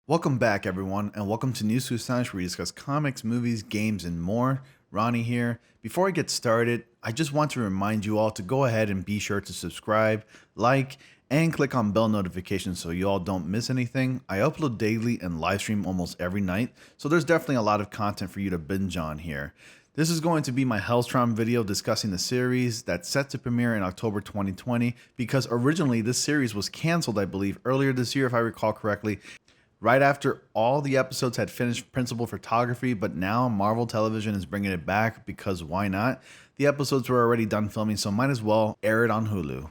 Welcome back, everyone, and welcome to News to Astonish, where we discuss comics, movies, games, and more. Ronnie here. Before I get started, I just want to remind you all to go ahead and be sure to subscribe, like, and click on bell notifications so you all don't miss anything. I upload daily and live stream almost every night, so there's definitely a lot of content for you to binge on here. This is going to be my Helstrom video discussing the series that's set to premiere in October 2020, because originally this series was canceled, I believe, earlier this year if I recall correctly, right after all the episodes had finished principal photography, but now Marvel Television is bringing it back because why not? The episodes were already done filming, so might as well air it on Hulu.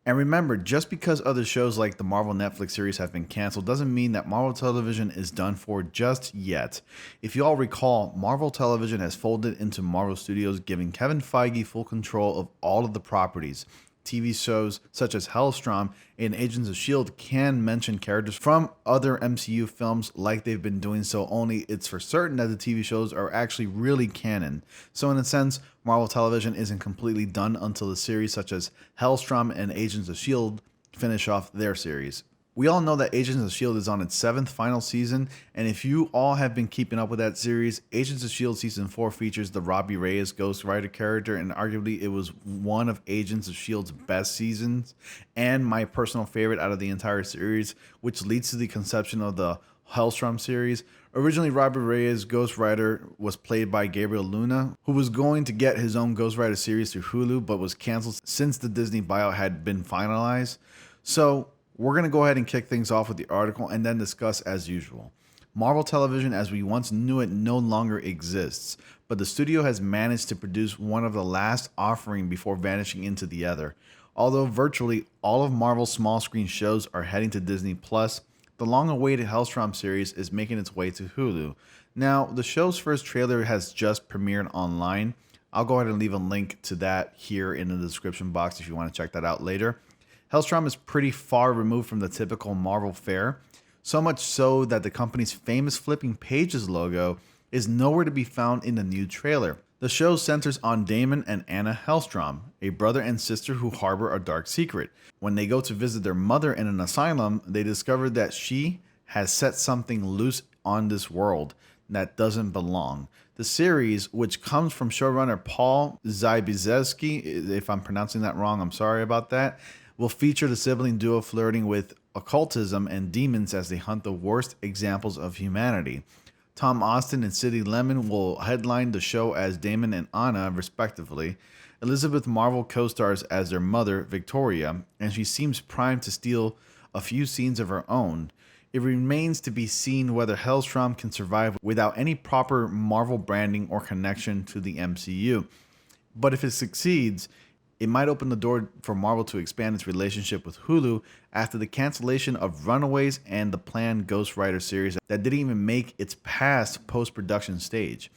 And remember, just because other shows like the Marvel Netflix series have been canceled doesn't mean that Marvel Television is done for just yet. If you all recall, Marvel Television has folded into Marvel Studios, giving Kevin Feige full control of all of the properties. TV shows such as Helstrom and Agents of S.H.I.E.L.D. can mention characters from other MCU films like they've been doing, so only it's for certain that the TV shows are actually really canon. So in a sense, Marvel Television isn't completely done until the series such as Helstrom and Agents of S.H.I.E.L.D. finish off their series. We all know that Agents of S.H.I.E.L.D. is on its 7th final season, and if you all have been keeping up with that series, Agents of S.H.I.E.L.D. Season 4 features the Robbie Reyes Ghost Rider character, and arguably it was one of Agents of S.H.I.E.L.D.'s best seasons, and my personal favorite out of the entire series, which leads to the conception of the Helstrom series. Originally, Robbie Reyes Ghost Rider was played by Gabriel Luna, who was going to get his own Ghost Rider series through Hulu, but was canceled since the Disney buyout had been finalized. So we're going to go ahead and kick things off with the article and then discuss as usual. Marvel Television as we once knew it no longer exists, but the studio has managed to produce one of the last offering before vanishing into the other. Although virtually all of Marvel's small screen shows are heading to Disney+, the long-awaited Helstrom series is making its way to Hulu. Now, the show's first trailer has just premiered online. I'll go ahead and leave a link to that here in the description box if you want to check that out later. Helstrom is pretty far removed from the typical Marvel fare, so much so that the company's famous flipping pages logo is nowhere to be found in the new trailer. The show centers on Damon and Anna Helstrom, a brother and sister who harbor a dark secret. When they go to visit their mother in an asylum, they discover that she has set something loose on this world that doesn't belong. The series, which comes from showrunner Paul Zybizewski, if I'm pronouncing that wrong, I'm sorry about that, will feature the sibling duo flirting with occultism and demons as they hunt the worst examples of humanity. Tom Austin and Sidney Lemon will headline the show as Damon and Anna, respectively. Elizabeth Marvel co-stars as their mother, Victoria, and she seems primed to steal a few scenes of her own. It remains to be seen whether Helstrom can survive without any proper Marvel branding or connection to the MCU. But if it succeeds, it might open the door for Marvel to expand its relationship with Hulu after the cancellation of Runaways and the planned Ghost Rider series that didn't even make its past post-production stage.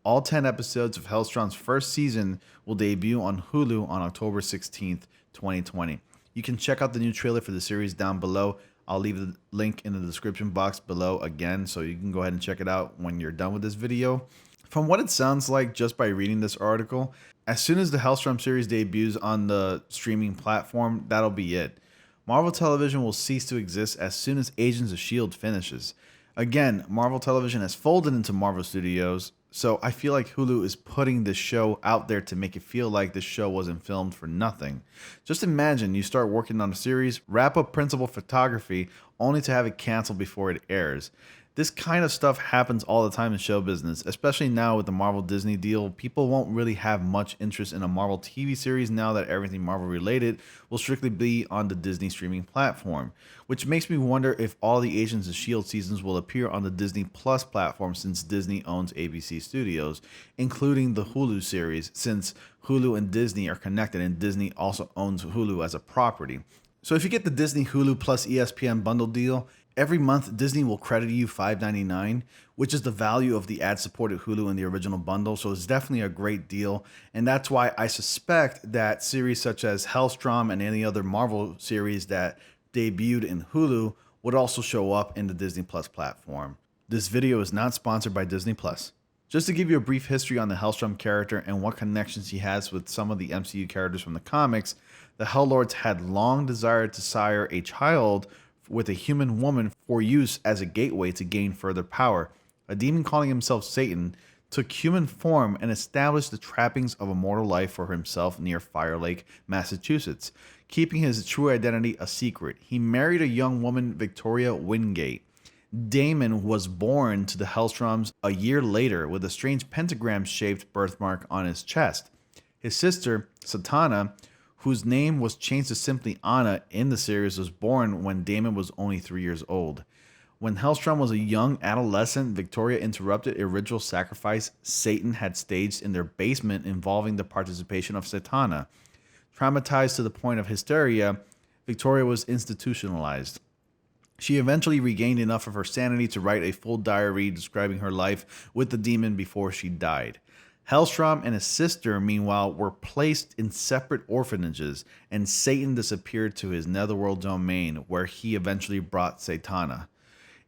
All 10 episodes of Helstrom's first season will debut on Hulu on October 16th, 2020. You can check out the new trailer for the series down below. I'll leave the link in the description box below again, so you can go ahead and check it out when you're done with this video. From what it sounds like just by reading this article, as soon as the Helstrom series debuts on the streaming platform, that'll be it. Marvel Television will cease to exist as soon as Agents of S.H.I.E.L.D. finishes. Again, Marvel Television has folded into Marvel Studios, so I feel like Hulu is putting this show out there to make it feel like this show wasn't filmed for nothing. Just imagine you start working on a series, wrap up principal photography, only to have it canceled before it airs. This kind of stuff happens all the time in show business, especially now with the Marvel Disney deal. People won't really have much interest in a Marvel TV series now that everything Marvel related will strictly be on the Disney streaming platform, which makes me wonder if all the Agents of S.H.I.E.L.D. seasons will appear on the Disney Plus platform since Disney owns ABC Studios, including the Hulu series since Hulu and Disney are connected and Disney also owns Hulu as a property. So if you get the Disney Hulu plus ESPN bundle deal, every month, Disney will credit you $5.99, which is the value of the ad-supported Hulu in the original bundle, so it's definitely a great deal, and that's why I suspect that series such as Helstrom and any other Marvel series that debuted in Hulu would also show up in the Disney Plus platform. This video is not sponsored by Disney Plus. Just to give you a brief history on the Helstrom character and what connections he has with some of the MCU characters from the comics, the Hell Lords had long desired to sire a child with a human woman for use as a gateway to gain further power. A demon calling himself Satan took human form and established the trappings of a mortal life for himself near Fire Lake, Massachusetts, keeping his true identity a secret. He married a young woman, Victoria Wingate. Damon was born to the Helstroms a year later with a strange pentagram-shaped birthmark on his chest. His sister, Satana, whose name was changed to simply Anna in the series, was born when Damon was only 3 years old. When Helstrom was a young adolescent, Victoria interrupted a ritual sacrifice Satan had staged in their basement involving the participation of Satana. Traumatized to the point of hysteria, Victoria was institutionalized. She eventually regained enough of her sanity to write a full diary describing her life with the demon before she died. Helstrom and his sister, meanwhile, were placed in separate orphanages, and Satan disappeared to his netherworld domain, where he eventually brought Satana.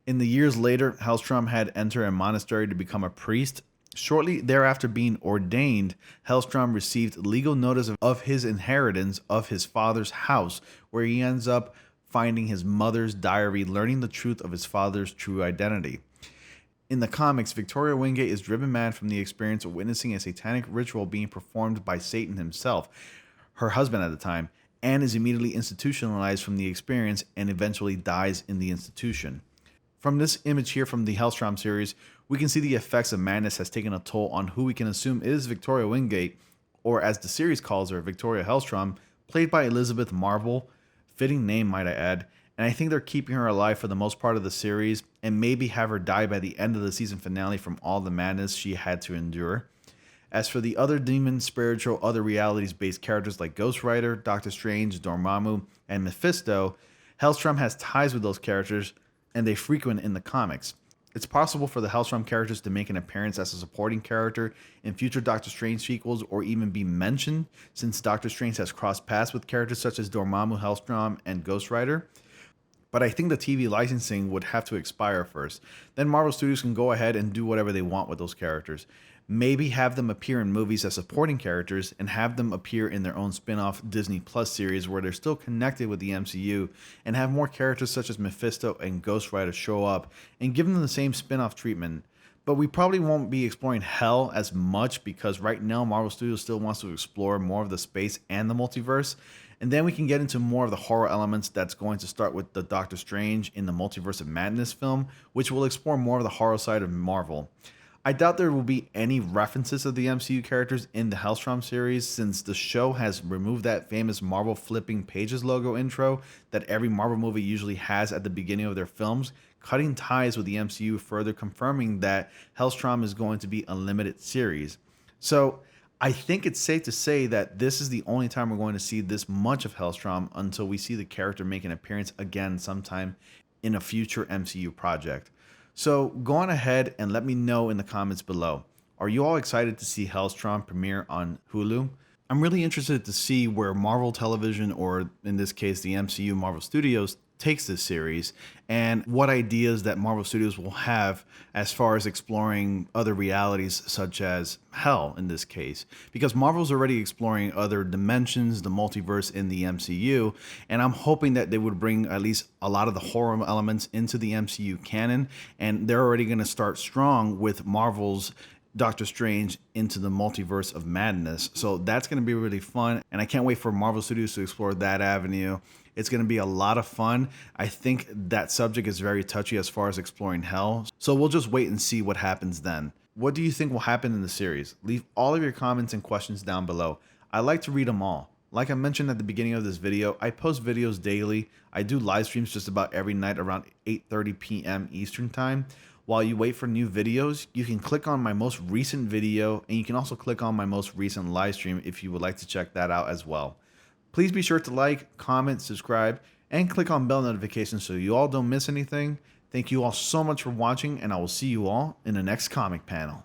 In the years later, Helstrom had entered a monastery to become a priest. Shortly thereafter being ordained, Helstrom received legal notice of his inheritance of his father's house, where he ends up finding his mother's diary, learning the truth of his father's true identity. In the comics, Victoria Wingate is driven mad from the experience of witnessing a satanic ritual being performed by Satan himself, her husband at the time, and is immediately institutionalized from the experience and eventually dies in the institution. From this image here from the Helstrom series, we can see the effects of madness has taken a toll on who we can assume is Victoria Wingate, or as the series calls her, Victoria Helstrom, played by Elizabeth Marvel. Fitting name, might I add, and I think they're keeping her alive for the most part of the series and maybe have her die by the end of the season finale from all the madness she had to endure. As for the other demon, spiritual, other realities-based characters like Ghost Rider, Doctor Strange, Dormammu, and Mephisto, Helstrom has ties with those characters and they frequent in the comics. It's possible for the Helstrom characters to make an appearance as a supporting character in future Doctor Strange sequels or even be mentioned, since Doctor Strange has crossed paths with characters such as Dormammu, Helstrom, and Ghost Rider. But I think the TV licensing would have to expire first. Then Marvel Studios can go ahead and do whatever they want with those characters. Maybe have them appear in movies as supporting characters and have them appear in their own spin-off Disney Plus series where they're still connected with the MCU, and have more characters such as Mephisto and Ghost Rider show up and give them the same spin-off treatment. But we probably won't be exploring Hell as much because right now Marvel Studios still wants to explore more of the space and the multiverse. And then we can get into more of the horror elements that's going to start with the Doctor Strange in the Multiverse of Madness film, which will explore more of the horror side of Marvel. I doubt there will be any references of the MCU characters in the Helstrom series, since the show has removed that famous Marvel flipping pages logo intro that every Marvel movie usually has at the beginning of their films, cutting ties with the MCU, further confirming that Helstrom is going to be a limited series. So I think it's safe to say that this is the only time we're going to see this much of Helstrom until we see the character make an appearance again sometime in a future MCU project. So go on ahead and let me know in the comments below. Are you all excited to see Helstrom premiere on Hulu? I'm really interested to see where Marvel Television, or in this case the MCU Marvel Studios, takes this series and what ideas that Marvel Studios will have as far as exploring other realities such as Hell in this case, because Marvel's already exploring other dimensions, the multiverse in the MCU, and I'm hoping that they would bring at least a lot of the horror elements into the MCU canon, and they're already going to start strong with Marvel's Doctor Strange into the Multiverse of Madness. So that's going to be really fun, and I can't wait for Marvel Studios to explore that avenue. It's going to be a lot of fun. I think that subject is very touchy as far as exploring Hell, so we'll just wait and see what happens then. What do you think will happen in the series? Leave all of your comments and questions down below. I like to read them all. Like I mentioned at the beginning of this video, I post videos daily. I do live streams just about every night around 8:30 p.m. Eastern Time. While you wait for new videos, you can click on my most recent video, and you can also click on my most recent live stream if you would like to check that out as well. Please be sure to like, comment, subscribe, and click on bell notifications so you all don't miss anything. Thank you all so much for watching, and I will see you all in the next comic panel.